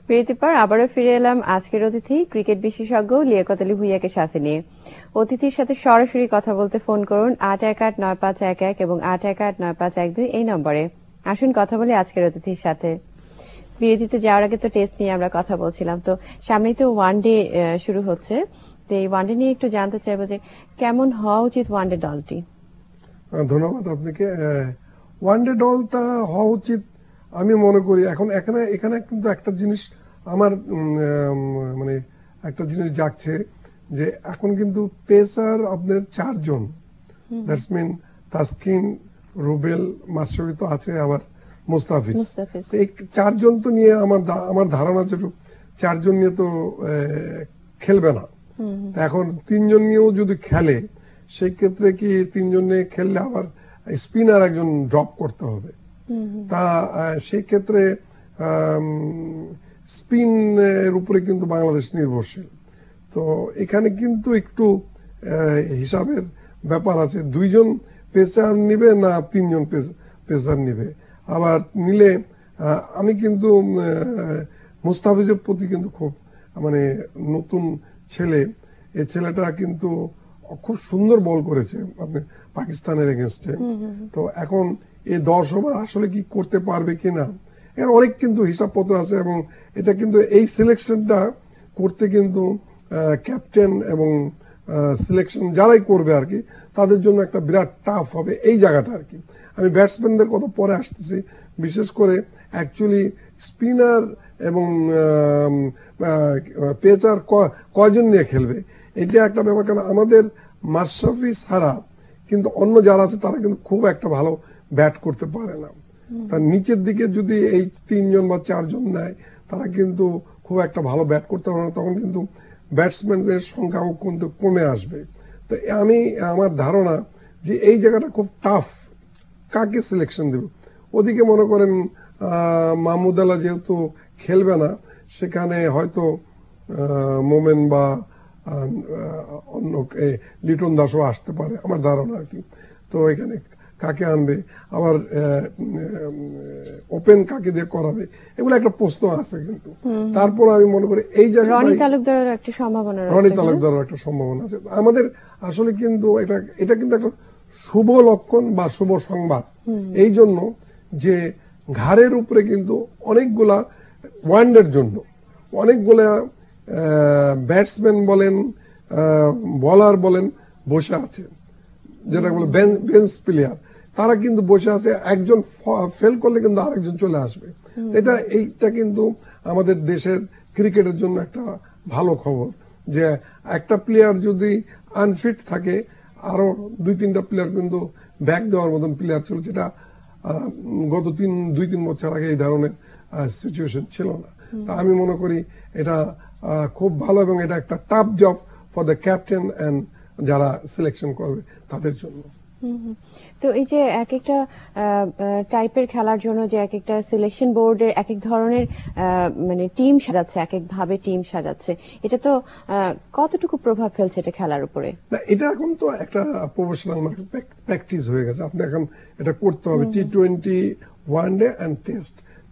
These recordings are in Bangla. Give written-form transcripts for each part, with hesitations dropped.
বিরতির পর আবারও ফিরে এলাম আজকের অতিথি ক্রিকেট বিশেষজ্ঞ লিয়াকত আলী ভুঁইয়াকে সাথে নিয়ে। অতিথির সাথে সরাসরি কথা বলতে ফোন করুন ৮১৮৯৫১১ এবং ৮১৮৯৫১২ এই নম্বরে। আসুন কথা বলি আজকের অতিথির সাথে। বিরতিতে যাওয়ার আগে তো টেস্ট নিয়ে আমরা কথা বলছিলাম, তো সামনেই তো ওয়ানডে শুরু হচ্ছে, তো এই ওয়ানডে নিয়ে একটু জানতে চাইবো যে কেমন হওয়া উচিত ওয়ানডে দলটি। ধন্যবাদ আপনাকে। ওয়ানডে দলটা হওয়া উচিত আমি মনে করি এখন এখানে কিন্তু একটা জিনিস আমার মানে একটা জিনিস জাগছে যে এখন কিন্তু পেসার আপনার 4 জন, দ্যাটস মিন তাসকিন, রুবেল, মাশরাফি তো আছে, আবার মুস্তাফিজ। এই 4 জন তো নিয়ে আমার ধারণা যেটুকু 4 জন নিয়ে তো খেলবে না। এখন 3 জন নিয়েও যদি খেলে সেই ক্ষেত্রে কি 3 জন নিয়ে খেললে আবার স্পিনার একজন ড্রপ করতে হবে। তা সেই ক্ষেত্রে স্পিনের উপরে কিন্তু বাংলাদেশ নির্ভরশীল। তো এখানে কিন্তু একটু হিসাবের ব্যাপার আছে, 2 জন পেসার নিবে না 3 জন পেসার নিবে। আবার নিলে আমি কিন্তু মুস্তাফিজের প্রতি কিন্তু খুব মানে নতুন ছেলে, এই ছেলেটা কিন্তু খুব সুন্দর বল করেছে আপনি পাকিস্তানের এগেনস্টে। তো এখন এই 10 ওভার আসলে কি করতে পারবে কিনা, এর অনেক কিন্তু হিসাবপত্র আছে, এবং এটা কিন্তু এই সিলেকশনটা করতে কিন্তু ক্যাপ্টেন এবং সিলেকশন যারাই করবে আর কি তাদের জন্য একটা বিরাট টাফ হবে এই জায়গাটা আর কি। আমি ব্যাটসম্যানদের কথা পরে আসতেছি, বিশেষ করে অ্যাকচুয়ালি স্পিনার এবং পেসার কয়জন নিয়ে খেলবে এটা একটা ব্যাপার। কারণ আমাদের মাশরাফি ছাড়া কিন্তু অন্য যারা আছে তারা কিন্তু খুব একটা ভালো ব্যাট করতে পারে না। তার নিচের দিকে যদি এই 3 জন বা 4 জন নেয় তারা কিন্তু খুব একটা ভালো ব্যাট করতে পারে না, তখন কিন্তু ব্যাটসম্যানদের সংখ্যাও কিন্তু কমে আসবে। তো আমার ধারণা যে এই জায়গাটা খুব টাফ, কাকে সিলেকশন দেবে। ওদিকে মনে করেন মাহমুদ আল্লাহ যেহেতু খেলবে না, সেখানে হয়তো মোমেন বা অন্য লিটন দাসও আসতে পারে আমার ধারণা আর কি। তো এখানে কাকে আনবে, আবার ওপেন কাকে দিয়ে করাবে, এগুলো একটা প্রশ্ন আছে। কিন্তু তারপর আমি মনে করি এই জায়গায় রনি তালুকদারের একটা সম্ভাবনা আছে। আমাদের আসলে কিন্তু এটা কিন্তু একটা শুভ লক্ষণ বা শুভ সংবাদ এই জন্য যে ঘাড়ের উপরে কিন্তু অনেকগুলা ওয়ানডের জন্য অনেকগুলা ব্যাটসম্যান বলেন বলার বলেন বসে আছে, যেটা বলে বেঞ্চ প্লেয়ার, তারা কিন্তু বসে আছে। একজন ফেল করলে কিন্তু আরেকজন চলে আসবে। এইটা কিন্তু আমাদের দেশের ক্রিকেটের জন্য একটা ভালো খবর, যে একটা প্লেয়ার যদি আনফিট থাকে আরো 2-3টা প্লেয়ার কিন্তু ব্যাক দেওয়ার মতন প্লেয়ার ছিল, যেটা গত 2-3 বছর আগে এই ধরনের সিচুয়েশন ছিল না। তা আমি মনে করি এটা খুব ভালো, এবং এটা একটা tough job for the captain and যারা সিলেকশন করবে তাদের জন্য। তো এই যে এক একটা টাইপের খেলার জন্য যে এক একটা সিলেকশন বোর্ডের এক এক ধরনের মানে টিম সাজাচ্ছে, এক এক ভাবে টিম সাজাচ্ছে, এটা তো কতটুকু প্রভাব ফেলছে এটা খেলার উপরে? না, এটা এখন তো একটা প্রফেশনাল প্র্যাকটিস হয়ে গেছে। আপনি এখন এটা করতে হবে। T20, ওয়ানডে এন্ড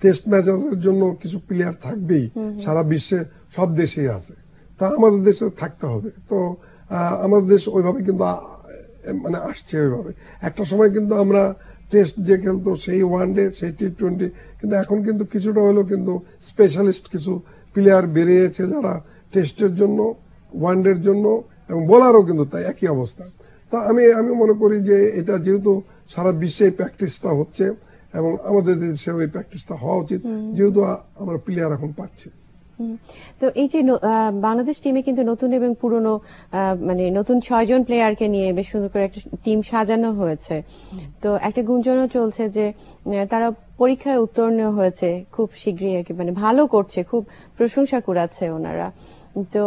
টেস্ট ম্যাচের জন্য কিছু প্লেয়ার থাকবেই, সারা বিশ্বে সব দেশেই আছে, তা আমাদের দেশে থাকতে হবে। তো আমাদের দেশ ওইভাবে কিন্তু মানে আসছে ওইভাবে। একটা সময় কিন্তু আমরা টেস্ট যে খেলতো সেই ওয়ানডে সেই T20, কিন্তু এখন কিন্তু কিছুটা হলেও কিন্তু স্পেশালিস্ট কিছু প্লেয়ার বেরিয়েছে যারা টেস্টের জন্য, ওয়ানডের জন্য, এবং বোলারও কিন্তু তাই একই অবস্থা। তা আমি মনে করি যে এটা যেহেতু সারা বিশ্বে প্র্যাকটিসটা হচ্ছে এবং আমাদের দেশে ওই প্র্যাকটিসটা হওয়া উচিত, যেহেতু আমরা প্লেয়ার এখন পাচ্ছি। তো এই যে বাংলাদেশ টিমে কিন্তু নতুন এবং পুরনো মানে নতুন 6 জন প্লেয়ারকে নিয়ে বেশ সুন্দর করে একটা টিম সাজানো হয়েছে। তো একটা গুঞ্জনও চলছে যে তারা পরীক্ষায় উত্তীর্ণ হয়েছে খুব শীঘ্রই আর কি, মানে ভালো করছে, খুব প্রশংসা কুড়াচ্ছে ওনারা। তো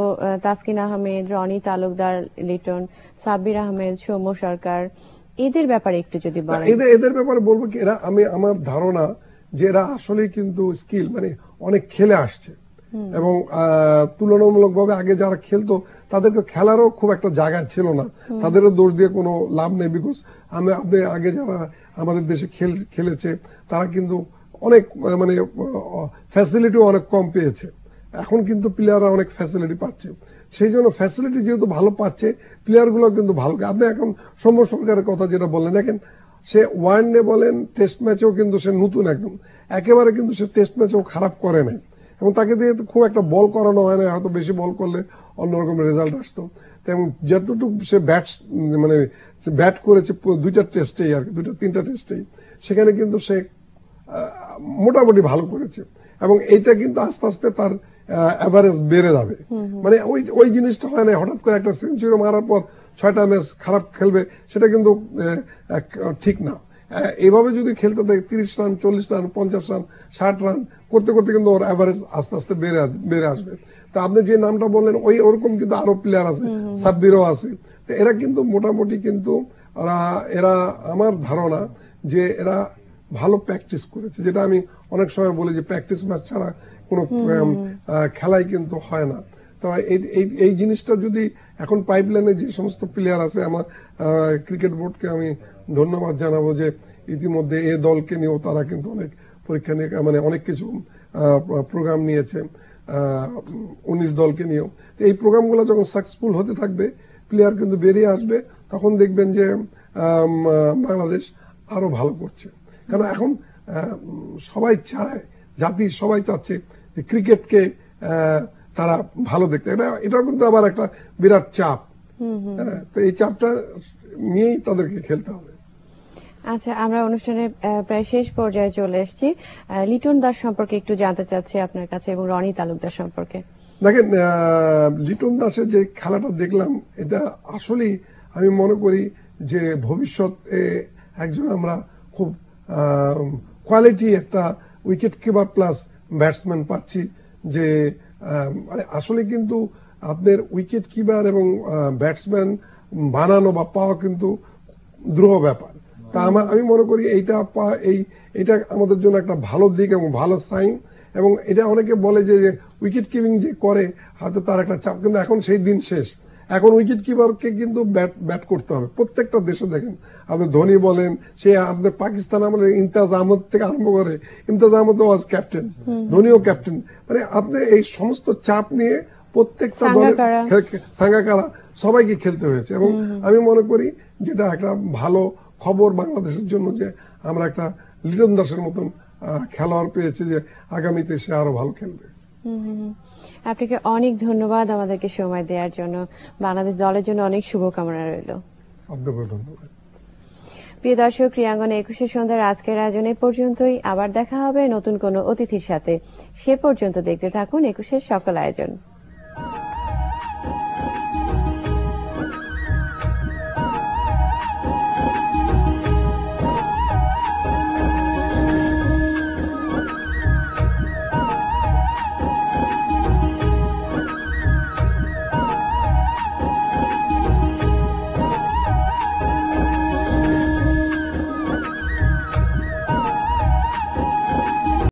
তাসকিন আহমেদ, রনি তালুকদার, লিটন, সাব্বির আহমেদ, সৌম্য সরকার, এদের ব্যাপারে একটু যদি বলেন। এদের ব্যাপারে বলবো কি, আমার ধারণা যে এরা আসলে কিন্তু স্কিল মানে অনেক খেলে আসছে, এবং তুলনামূলকভাবে আগে যারা খেলতো তাদেরকে খেলারও খুব একটা জায়গা ছিল না, তাদেরও দোষ দিয়ে কোনো লাভ নেই। বিকজ আপনি আগে যারা আমাদের দেশে খেলেছে তারা কিন্তু অনেক মানে ফ্যাসিলিটিও অনেক কম পেয়েছে। এখন কিন্তু প্লেয়াররা অনেক ফ্যাসিলিটি পাচ্ছে, সেই জন্য ফ্যাসিলিটি যেহেতু ভালো পাচ্ছে প্লেয়ার গুলো কিন্তু ভালো। আপনি এখন সৌম্য সরকারের কথা যেটা বললেন, দেখেন সে ওয়ানডে বলেন টেস্ট ম্যাচেও কিন্তু সে নতুন একদম, একেবারে কিন্তু সে টেস্ট ম্যাচেও খারাপ করে নাই, এবং তাকে দিয়ে খুব একটা বল করানো হয় না, হয়তো বেশি বল করলে অন্যরকম রেজাল্ট আসতো। এবং যতটুকু সে ব্যাট করেছে 2টা টেস্টেই আর কি, 2-3টা টেস্টেই, সেখানে কিন্তু সে মোটামুটি ভালো করেছে, এবং এইটা কিন্তু আস্তে আস্তে তার এভারেজ বেড়ে যাবে। মানে ওই জিনিসটা হয় না হঠাৎ করে একটা সেঞ্চুরি মারার পর 6টা ম্যাচ খারাপ খেলবে, সেটা কিন্তু ঠিক না। এইভাবে যদি খেলতে থাকে 30 রান 40 রান 50 রান 60 রান করতে করতে কিন্তু ওর এভারেজ আস্তে আস্তে বেড়ে আসবে। তা আপনি যে নামটা বললেন ওরকম কিন্তু আরো প্লেয়ার আছে, সাব্বিরও আছে। তো এরা কিন্তু মোটামুটি কিন্তু এরা আমার ধারণা যে এরা ভালো প্র্যাকটিস করেছে, যেটা আমি অনেক সময় বলি যে প্র্যাকটিস ম্যাচ ছাড়া কোনো খেলাই কিন্তু হয় না। তো এই জিনিসটা যদি এখন পাইপলাইনে যে সমস্ত প্লেয়ার আছে, আমার ক্রিকেট বোর্ডকে আমি ধন্যবাদ জানাবো যে ইতিমধ্যে এ দলকে নিয়েও তারা কিন্তু অনেক পরীক্ষা নিরীক্ষা অনেক কিছু প্রোগ্রাম নিয়েছে, 19 দলকে নিয়েও। এই প্রোগ্রামগুলো যখন সাকসেসফুল হতে থাকবে, প্লেয়ার কিন্তু বেরিয়ে আসবে, তখন দেখবেন যে বাংলাদেশ আরো ভালো করছে। কারণ এখন সবাই চায়, জাতি সবাই চাচ্ছে যে ক্রিকেটকে তারা ভালো দেখতে। এটাও কিন্তু আবার একটা বিরাট চাপ, তো এই চাপটা নিয়েই তাদেরকে খেলতে হবে। আচ্ছা, আমরা অনুষ্ঠানের প্রায় শেষ পর্যায়ে চলে এসেছি। লিটন দাস সম্পর্কে একটু জানতে চাচ্ছি আপনার কাছে, এবং রনি তালুকদার সম্পর্কে। দেখেন, লিটন দাসের যে খেলাটা দেখলাম, এটা আসলেই আমি মনে করি যে ভবিষ্যতে একজন আমরা খুব কোয়ালিটি একটা উইকেট কিপার প্লাস ব্যাটসম্যান পাচ্ছি। যে আসলে কিন্তু আপনার উইকেট কিপার এবং ব্যাটসম্যান বানানো বা পাওয়া কিন্তু দ্রুহ ব্যাপার। তা আমি মনে করি এইটা আমাদের জন্য একটা ভালো দিক এবং ভালো সাইন। এবং এটা অনেকে বলে যে উইকেট কিপিং যে করে হয়তো তার একটা চাপ, কিন্তু এখন সেই দিন শেষ। এখন উইকেট কিপারকে কিন্তু ব্যাট করতে হবে প্রত্যেকটা দেশে। দেখেন আপনি ধোনি বলেন, সে আপনার পাকিস্তান আমলে ইমতাজ আহমদ থেকে আরম্ভ করে, ইমতাজ আহমদ ওয়াজ ক্যাপ্টেন, ধোনিও ক্যাপ্টেন। মানে আপনি এই সমস্ত চাপ নিয়ে প্রত্যেকটা দলের সাঙ্গাকারা সবাইকে খেলতে হয়েছে। এবং আমি মনে করি যেটা একটা ভালো খবর বাংলাদেশের জন্য যে আমরা একটা লিটন দাসের মতন খেলোয়াড় পেয়েছি, যে আগামীতে সে আরো ভালো খেলবে। আপনাকে অনেক ধন্যবাদ আমাদেরকে সময় দেওয়ার জন্য। বাংলাদেশ দলের জন্য অনেক শুভকামনা রইল। আপনাকে ধন্যবাদ। প্রিয় দর্শক, ক্রীড়াঙ্গনে 21শে সন্ধ্যার আজকের আয়োজন এ পর্যন্তই। আবার দেখা হবে নতুন কোনো অতিথির সাথে। সে পর্যন্ত দেখতে থাকুন 21এর সকল আয়োজন।